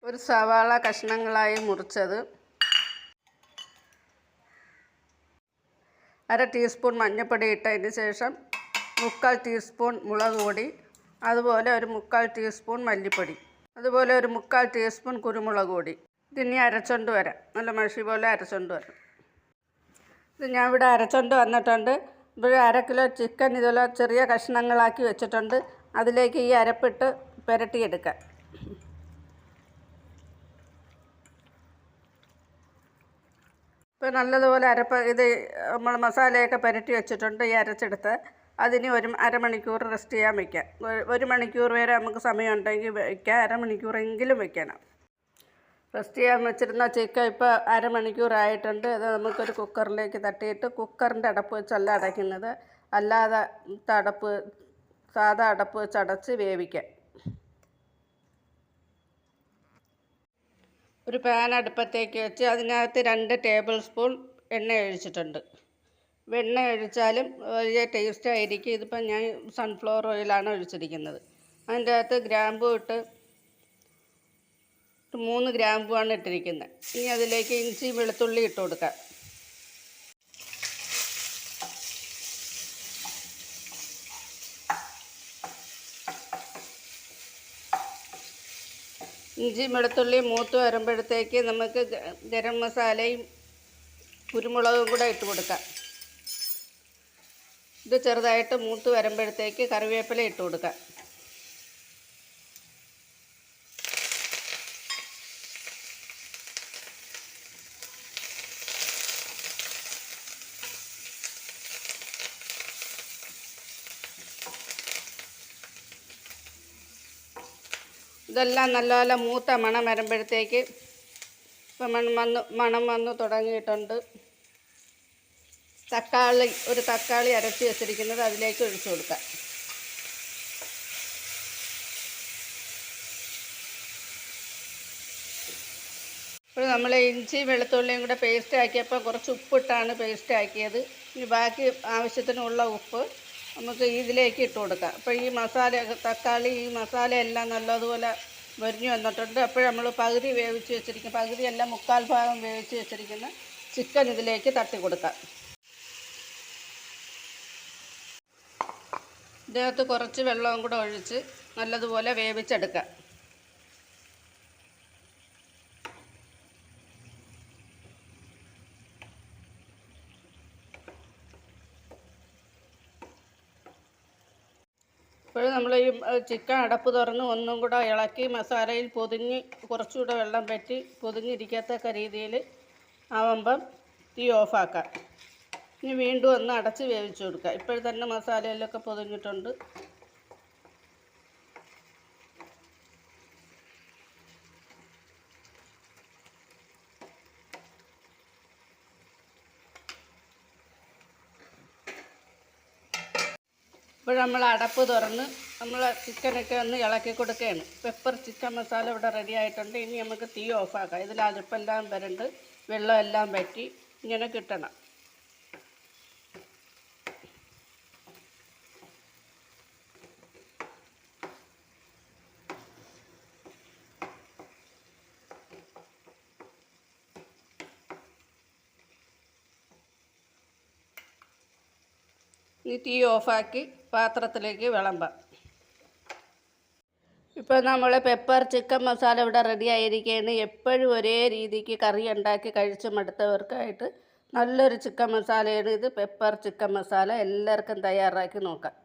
ഒരു സവാള കഷ്ണങ്ങളായി മുറിച്ചത്, 1/2 ടീസ്പൂൺ മഞ്ഞൾപ്പൊടി ഇട്ടതിന് ശേഷം 3/4 ടീസ്പൂൺ മുളക് പൊടി, അതുപോലെ ഒരു 3/4 ടീസ്പൂൺ മല്ലിപ്പൊടി, അതുപോലെ ഒരു 3/4 ടീസ്പൂൺ കുരുമുളക് പൊടി. ഇതിനി അരച്ചുകൊണ്ട് വരാം. നല്ല മഷി പോലെ അരച്ചുകൊണ്ട് വരാം. ഇത് ഞാൻ ഇവിടെ അരച്ചുകൊണ്ട് വന്നിട്ടുണ്ട്. ഇവിടെ 1/2 കിലോ ചിക്കൻ ഇതുപോലെ ചെറിയ കഷ്ണങ്ങളാക്കി വെച്ചിട്ടുണ്ട്. അതിലേക്ക് ഈ അരപ്പിട്ട് പുരട്ടിയെടുക്കാം. ഇപ്പോൾ നല്ലതുപോലെ ഇത് നമ്മൾ മസാലയൊക്കെ പുരട്ടി വെച്ചിട്ടുണ്ട്. ഈ അരച്ചെടുത്ത് അതിന് അരമണിക്കൂർ റെസ്റ്റ് ചെയ്യാൻ വയ്ക്കാം. 1 മണിക്കൂർ വരെ നമുക്ക് സമയമുണ്ടെങ്കിൽ വയ്ക്കാം. അരമണിക്കൂറെങ്കിലും വെക്കണം. റെസ്റ്റ് ചെയ്യാൻ വെച്ചിരുന്ന ചിക്കൻ ഇപ്പോൾ അരമണിക്കൂറായിട്ടുണ്ട്. അത് നമുക്കൊരു കുക്കറിലേക്ക് തട്ടിയിട്ട്, കുക്കറിൻ്റെ അടപ്പ് വെച്ചല്ല അടയ്ക്കുന്നത്, അല്ലാതെ സാധാ അടപ്പ് വെച്ച് അടച്ച് വേവിക്കാം. ഒരു പാൻ അടുപ്പത്തേക്ക് വെച്ച് അതിനകത്ത് 2 ടേബിൾ സ്പൂൺ എണ്ണ ഒഴിച്ചിട്ടുണ്ട്. വെണ്ണ ഒഴിച്ചാലും വലിയ ടേസ്റ്റ് ആയിരിക്കും. ഇതിപ്പോൾ ഞാൻ സൺഫ്ലവർ ഓയിലാണ് ഒഴിച്ചിരിക്കുന്നത്. അതിൻ്റെ അകത്ത് ഗ്രാമ്പൂ ഇട്ട് 3 ഗ്രാമ്പുമാണ് ഇട്ടിരിക്കുന്നത്. ഇനി അതിലേക്ക് ഇഞ്ചി വെളുത്തുള്ളി ഇട്ട് കൊടുക്കാം. ഇഞ്ചി വെളുത്തുള്ളി മൂത്ത് വരുമ്പോഴത്തേക്ക് നമുക്ക് ഗരം മസാലയും കുരുമുളകും കൂടെ ഇട്ട് കൊടുക്കാം. ഇത് ചെറുതായിട്ട് മൂത്ത് വരുമ്പോഴത്തേക്ക് കറിവേപ്പില ഇട്ട് കൊടുക്കാം. ഇതെല്ലാം നല്ലപോലെ മൂത്ത മണം വരുമ്പോഴത്തേക്ക് ഇപ്പം മണം വന്ന് തുടങ്ങിയിട്ടുണ്ട്. ഒരു തക്കാളി അരച്ച് വെച്ചിരിക്കുന്നത് അതിലേക്ക് ഒഴിച്ചു കൊടുക്കാം. ഇപ്പോൾ നമ്മൾ ഇഞ്ചി വെളുത്തുള്ളിയും കൂടെ പേസ്റ്റ് ആക്കിയപ്പോൾ കുറച്ച് ഉപ്പിട്ടാണ് പേസ്റ്റ് ആക്കിയത്. ഇനി ബാക്കി ആവശ്യത്തിനുള്ള ഉപ്പ് നമുക്ക് ഇതിലേക്ക് ഇട്ട് കൊടുക്കാം. അപ്പോൾ ഈ തക്കാളി ഈ മസാല എല്ലാം നല്ലതുപോലെ മൊരിഞ്ഞു വന്നിട്ടുണ്ട്. അപ്പോൾ നമ്മൾ പകുതി വേവിച്ച് വെച്ചിരിക്കുന്ന, പകുതിയല്ല 3/4 ഭാഗം വേവിച്ച് വെച്ചിരിക്കുന്ന ചിക്കൻ ഇതിലേക്ക് തട്ടി കൊടുക്കാം. ഇതിനകത്ത് കുറച്ച് വെള്ളവും കൂടെ ഒഴിച്ച് നല്ലതുപോലെ വേവിച്ചെടുക്കാം. ഇപ്പോൾ നമ്മൾ ഈ ചിക്കൻ അടപ്പ് തുറന്ന് ഒന്നും കൂടെ ഇളക്കി മസാലയിൽ കുറച്ചുകൂടെ വെള്ളം പറ്റി പൊതിഞ്ഞിരിക്കത്തക്ക രീതിയിൽ ആവുമ്പം തീ ഓഫാക്കാം. ഇനി വീണ്ടും ഒന്ന് അടച്ച് വേവിച്ച് കൊടുക്കുക. ഇപ്പോൾ തന്നെ മസാലയിലൊക്കെ പൊതിഞ്ഞിട്ടുണ്ട്. ഇപ്പോൾ നമ്മൾ അടപ്പ് തുറന്ന് നമ്മൾ ചിക്കനൊക്കെ ഒന്ന് ഇളക്കി കൊടുക്കുകയാണ്. പെപ്പർ ചിക്കൻ മസാല ഇവിടെ റെഡി ആയിട്ടുണ്ട്. ഇനി നമുക്ക് തീ ഓഫാക്കാം. ഇതിൽ അരപ്പെല്ലാം വരണ്ട് വെള്ളമെല്ലാം വറ്റി ഇങ്ങനെ കിട്ടണം. ഈ തീ ഓഫാക്കി പാത്രത്തിലേക്ക് വിളമ്പാം. ഇപ്പോൾ നമ്മൾ പെപ്പർ ചിക്കൻ മസാല ഇവിടെ റെഡി ആയിരിക്കുകയാണ്. എപ്പോഴും ഒരേ രീതിക്ക് കറി ഉണ്ടാക്കി കഴിച്ച് മടുത്തവർക്കായിട്ട് നല്ലൊരു ചിക്കൻ മസാലയാണ് ഇത്. പെപ്പർ ചിക്കൻ മസാല എല്ലാവർക്കും തയ്യാറാക്കി നോക്കാം.